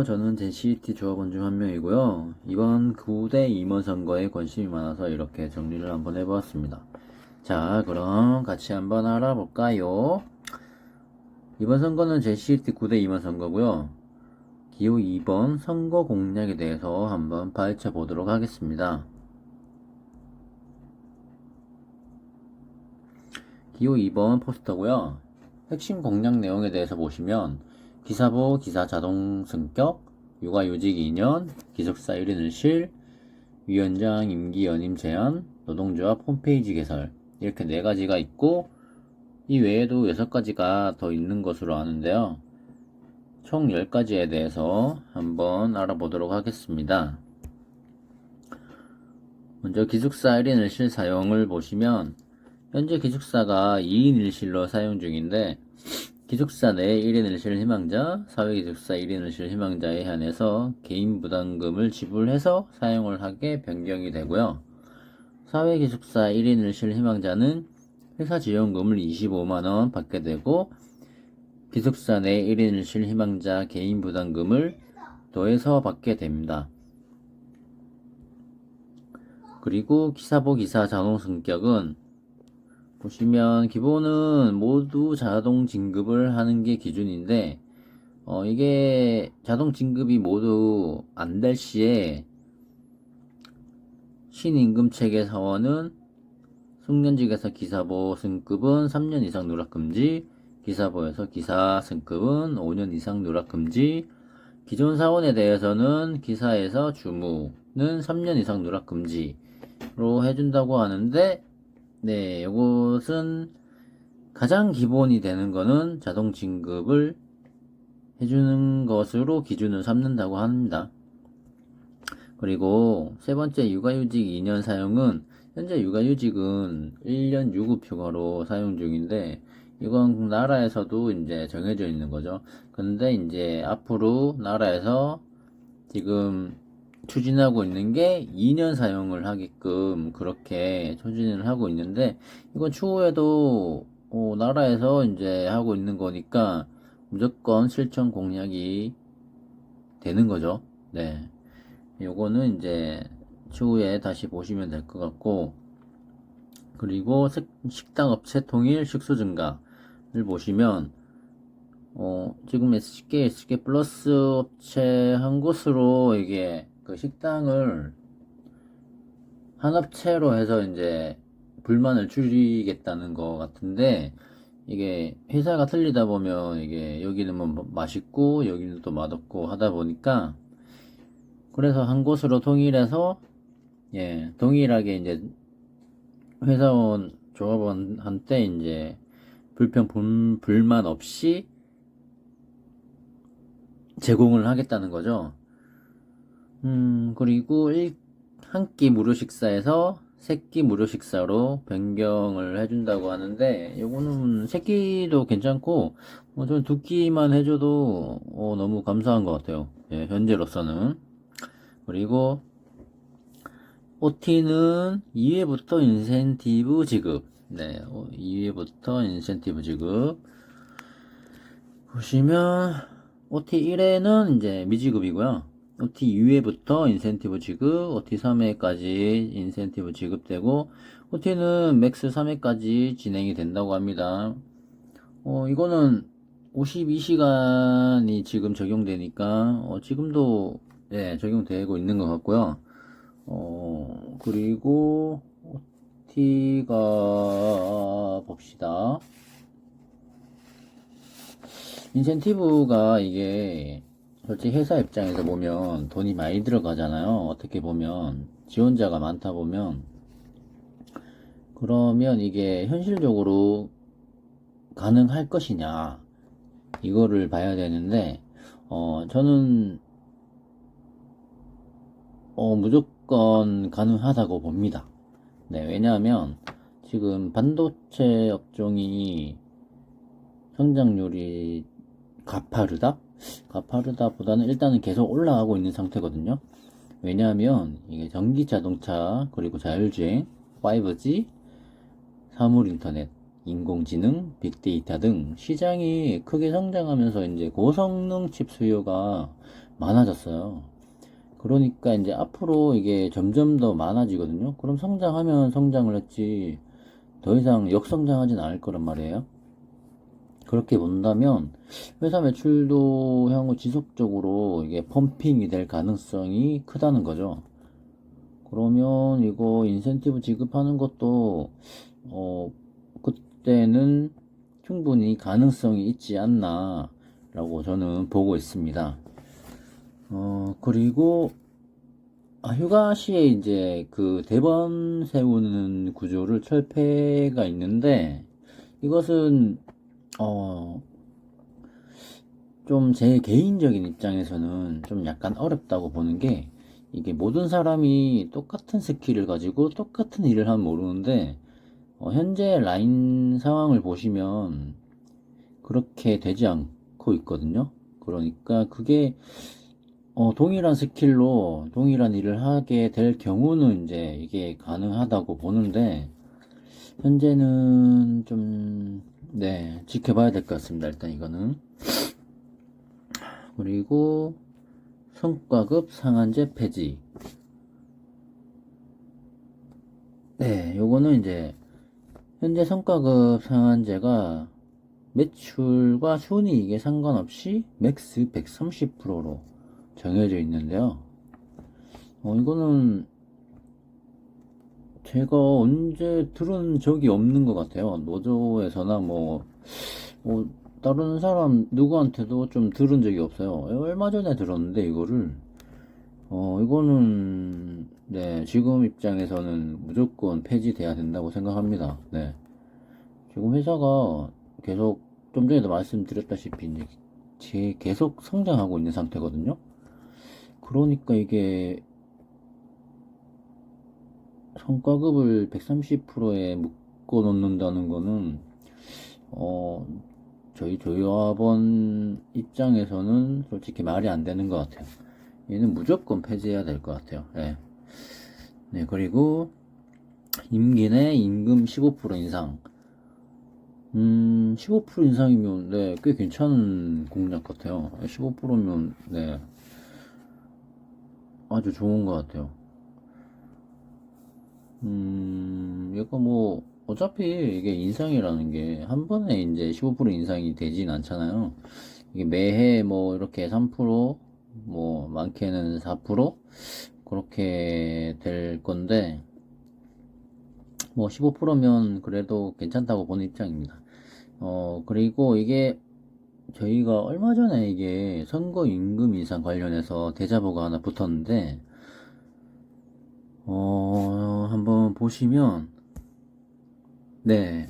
저는 제CT 조합원 중 한 명이고요. 이번 9대 임원 선거에 관심이 많아서 이렇게 정리를 한번 해보았습니다. 자, 그럼 같이 한번 알아볼까요? 이번 선거는 제CT 9대 임원 선거고요. 기호 2번 선거 공약에 대해서 한번 파헤쳐 보도록 하겠습니다. 기호 2번 포스터고요. 핵심 공약 내용에 대해서 보시면 기사보 기사 자동 승격, 육아휴직 2년, 기숙사 1인 1실, 위원장 임기 연임 제한, 노동조합 홈페이지 개설 이렇게 4가지가 있고 이 외에도 6가지가 더 있는 것으로 아는데요. 총 10가지에 대해서 한번 알아보도록 하겠습니다. 먼저 기숙사 1인 1실 사용을 보시면 현재 기숙사가 2인 1실로 사용 중인데 기숙사 내 1인 1실 희망자, 사회기숙사 1인 1실 희망자에 한해서 개인 부담금을 지불해서 사용을 하게 변경이 되고요. 사회기숙사 1인 1실 희망자는 회사 지원금을 25만원 받게 되고 기숙사 내 1인 1실 희망자 개인 부담금을 더해서 받게 됩니다. 그리고 기사보 기사 자동 승격은 보시면 기본은 모두 자동 진급을 하는 게 기준인데 이게 자동 진급이 모두 안 될 시에 신임금 체계 사원은 숙련직에서 기사보 승급은 3년 이상 누락금지, 기사보에서 기사 승급은 5년 이상 누락금지, 기존 사원에 대해서는 기사에서 주무는 3년 이상 누락금지로 해준다고 하는데 네, 이것은 가장 기본이 되는 거는 자동 진급을 해주는 것으로 기준을 삼는다고 합니다. 그리고 세 번째 육아휴직 2년 사용은 현재 육아휴직은 1년 유급휴가로 사용 중인데 이건 나라에서도 이제 정해져 있는 거죠. 근데 이제 앞으로 나라에서 지금 추진하고 있는 게 2년 사용을 하게끔 그렇게 추진을 하고 있는데 이건 추후에도 나라에서 이제 하고 있는 거니까 무조건 실천 공약이 되는 거죠. 네. 요거는 이제 추후에 다시 보시면 될 것 같고 그리고 식당 업체 통일 식수 증가를 보시면 지금 SK 플러스 업체 한 곳으로 이게 그 식당을 한 업체로 해서 이제 불만을 줄이겠다는 것 같은데 이게 회사가 틀리다 보면 이게 여기는 뭐 맛있고 여기는 또 맛없고 하다 보니까 그래서 한 곳으로 통일해서 동일하게 이제 회사원 조합원한테 이제 불만 없이 제공을 하겠다는 거죠. 그리고 한 끼 무료 식사에서 세 끼 무료 식사로 변경을 해준다고 하는데 요거는 세 끼도 괜찮고 저는 두 끼만 해줘도 너무 감사한 것 같아요. 예, 현재로서는. 그리고 OT는 2회부터 인센티브 지급. 네, 2회부터 인센티브 지급. 보시면 OT 1회는 이제 미지급이고요. OT 2회부터 인센티브 지급, OT 3회까지 인센티브 지급되고, OT는 맥스 3회까지 진행이 된다고 합니다. 이거는 52시간이 지금 적용되니까, 지금도, 적용되고 있는 것 같고요. 그리고, OT가, 봅시다. 인센티브가 이게 솔직히 회사 입장에서 보면 돈이 많이 들어가잖아요. 어떻게 보면 지원자가 많다 보면 그러면 이게 현실적으로 가능할 것이냐 이거를 봐야 되는데 저는 무조건 가능하다고 봅니다. 네, 왜냐하면 지금 반도체 업종이 성장률이 가파르다보다는 일단은 계속 올라가고 있는 상태거든요. 왜냐하면 이게 전기 자동차 그리고 자율주행, 5G, 사물인터넷, 인공지능, 빅데이터 등 시장이 크게 성장하면서 이제 고성능 칩 수요가 많아졌어요. 그러니까 이제 앞으로 이게 점점 더 많아지거든요. 그럼 성장하면 성장을 했지 더 이상 역성장하진 않을 거란 말이에요. 그렇게 본다면 회사 매출도 향후 지속적으로 이게 펌핑이 될 가능성이 크다는 거죠. 그러면 이거 인센티브 지급하는 것도 그때는 충분히 가능성이 있지 않나 라고 저는 보고 있습니다. 그리고 휴가 시에 이제 그 대번 세우는 구조를 철폐가 있는데 이것은 좀 제 개인적인 입장에서는 좀 약간 어렵다고 보는 게 이게 모든 사람이 똑같은 스킬을 가지고 똑같은 일을 하면 모르는데 현재 라인 상황을 보시면 그렇게 되지 않고 있거든요. 그러니까 그게 동일한 스킬로 동일한 일을 하게 될 경우는 이제 이게 가능하다고 보는데 현재는 좀 네, 지켜봐야 될 것 같습니다. 일단 이거는. 그리고 성과급 상한제 폐지. 네, 요거는 이제 현재 성과급 상한제가 매출과 순이익에 상관없이 맥스 130%로 정해져 있는데요. 이거는 제가 언제 들은 적이 없는 것 같아요. 노조에서나 뭐 다른 사람 누구한테도 좀 들은 적이 없어요. 얼마 전에 들었는데 이거를 이거는 네, 지금 입장에서는 무조건 폐지돼야 된다고 생각합니다. 네. 지금 회사가 계속 좀 전에도 말씀드렸다시피 이제 계속 성장하고 있는 상태거든요. 그러니까 이게 성과급을 130%에 묶어 놓는다는 거는 저희 조합원 입장에서는 솔직히 말이 안 되는 것 같아요. 얘는 무조건 폐지해야 될 것 같아요. 네. 네, 그리고 임기 내 임금 15% 인상. 15% 인상이면 네, 꽤 괜찮은 공약 같아요. 15%면 네, 아주 좋은 것 같아요. 얘가 뭐 어차피 이게 인상이라는 게 한 번에 이제 15% 인상이 되진 않잖아요. 이게 매해 뭐 이렇게 3%뭐 많게는 4% 그렇게 될 건데 뭐 15%면 그래도 괜찮다고 보는 입장입니다. 그리고 이게 저희가 얼마 전에 이게 선거 임금 인상 관련해서 대자보가 하나 붙었는데 한번 보시면 네,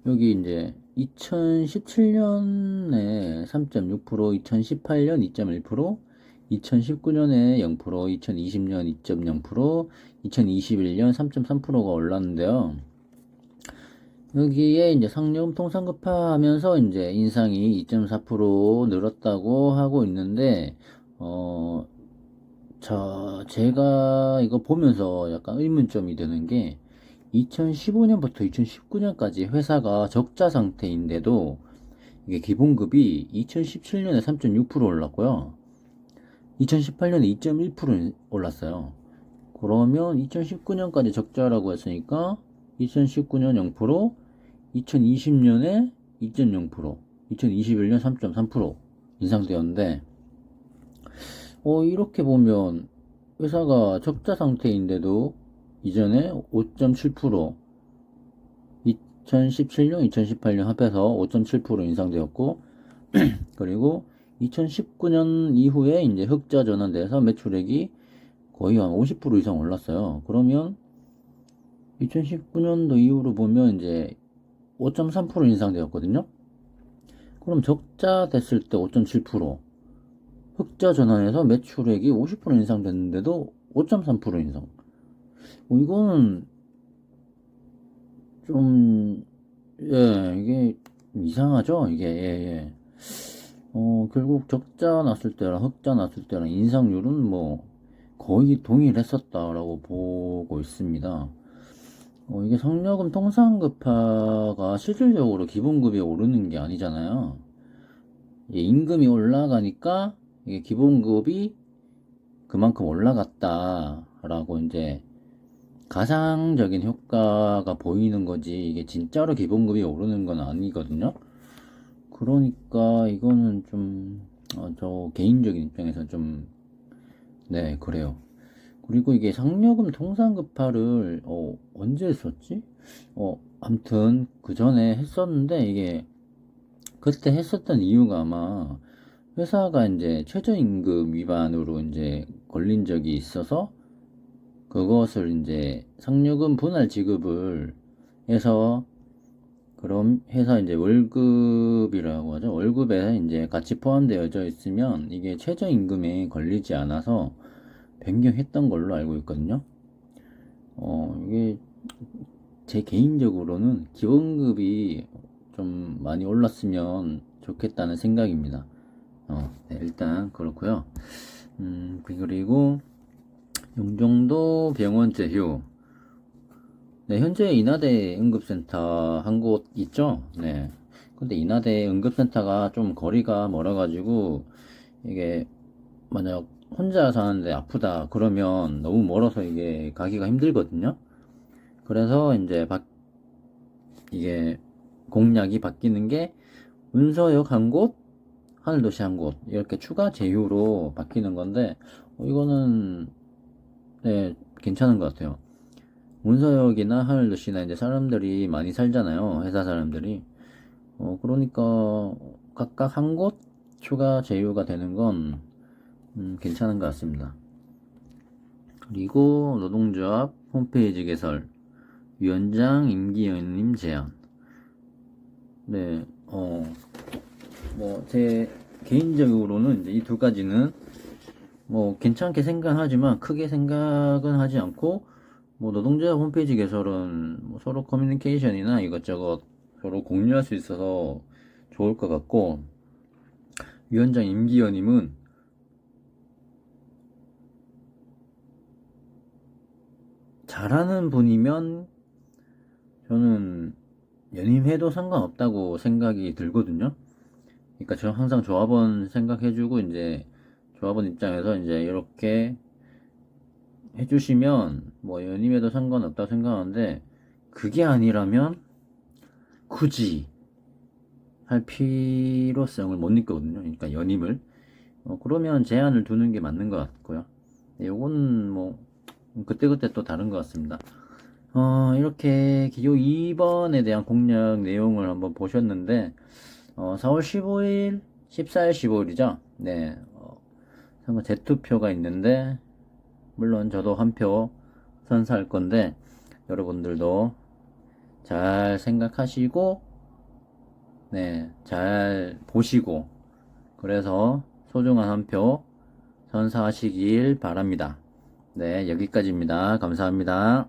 여기 이제 2017년에 3.6%, 2018년 2.1%, 2019년에 0%, 2020년 2.0%, 2021년 3.3%가 올랐는데요. 여기에 이제 상여금 통상급하하면서 이제 인상이 2.4% 늘었다고 하고 있는데, 제가 이거 보면서 약간 의문점이 드는 게, 2015년부터 2019년까지 회사가 적자 상태인데도 이게 기본급이 2017년에 3.6% 올랐고요. 2018년에 2.1% 올랐어요. 그러면 2019년까지 적자라고 했으니까 2019년 0%, 2020년에 2.0%, 2021년 3.3% 인상되었는데 이렇게 보면 회사가 적자 상태인데도 이전에 5.7%, 2017년, 2018년 합해서 5.7% 인상되었고, 그리고 2019년 이후에 이제 흑자 전환돼서 매출액이 거의 한 50% 이상 올랐어요. 그러면 2019년도 이후로 보면 이제 5.3% 인상되었거든요. 그럼 적자 됐을 때 5.7%, 흑자 전환해서 매출액이 50% 인상됐는데도 5.3% 인상. 이거는 좀, 예, 이게 이상하죠? 이게, 예, 예. 결국 적자 났을 때랑 흑자 났을 때랑 인상률은 뭐 거의 동일했었다라고 보고 있습니다. 이게 성여금 통상급파가 실질적으로 기본급이 오르는 게 아니잖아요. 임금이 올라가니까 이게 기본급이 그만큼 올라갔다라고 이제 가상적인 효과가 보이는 거지, 이게 진짜로 기본급이 오르는 건 아니거든요. 그러니까 이거는 좀, 저 개인적인 입장에서 좀, 네, 그래요. 그리고 이게 상여금 통상급파를, 언제 했었지? 암튼, 그 전에 했었는데, 이게, 그때 했었던 이유가 아마, 회사가 이제 최저임금 위반으로 이제 걸린 적이 있어서, 그것을 이제 상여금 분할 지급을 해서, 그럼 해서 이제 월급이라고 하죠. 월급에 이제 같이 포함되어져 있으면 이게 최저임금에 걸리지 않아서 변경했던 걸로 알고 있거든요. 이게 제 개인적으로는 기본급이 좀 많이 올랐으면 좋겠다는 생각입니다. 네, 일단 그렇고요. 그리고 용종도 병원 제휴. 네, 현재 인하대 응급센터 한 곳 있죠? 네. 근데 인하대 응급센터가 좀 거리가 멀어가지고, 이게, 만약 혼자 사는데 아프다, 그러면 너무 멀어서 이게 가기가 힘들거든요? 그래서 이제 이게 공약이 바뀌는 게, 문서역 한 곳, 하늘도시 한 곳, 이렇게 추가 제휴로 바뀌는 건데, 이거는, 네, 괜찮은 것 같아요. 문서역이나 하늘도시나 이제 사람들이 많이 살잖아요. 회사 사람들이. 그러니까 각각 한 곳 추가 제휴가 되는 건 괜찮은 것 같습니다. 그리고 노동조합 홈페이지 개설, 위원장 임기연임 제안. 네, 제 개인적으로는 이제 이 두 가지는 뭐 괜찮게 생각하지만 크게 생각은 하지 않고, 뭐 노동조합 홈페이지 개설은 뭐 서로 커뮤니케이션이나 이것저것 서로 공유할 수 있어서 좋을 것 같고, 위원장 임기연임은 잘하는 분이면 저는 연임해도 상관없다고 생각이 들거든요. 그러니까 저는 항상 조합원 생각해주고, 이제 조합원 입장에서 이제 이렇게 해주시면 뭐 연임해도 상관없다고 생각하는데, 그게 아니라면 굳이 할 필요성을 못 느끼거든요. 그러니까 연임을. 그러면 제한을 두는 게 맞는 것 같고요. 네, 요건 뭐 그때그때 또 다른 것 같습니다. 이렇게 기호 2번에 대한 공략 내용을 한번 보셨는데, 4월 15일, 14일, 15일이죠. 네, 재투표가 있는데, 물론 저도 한 표 선사할 건데, 여러분들도 잘 생각하시고, 네, 잘 보시고, 그래서 소중한 한 표 선사하시길 바랍니다. 네, 여기까지입니다. 감사합니다.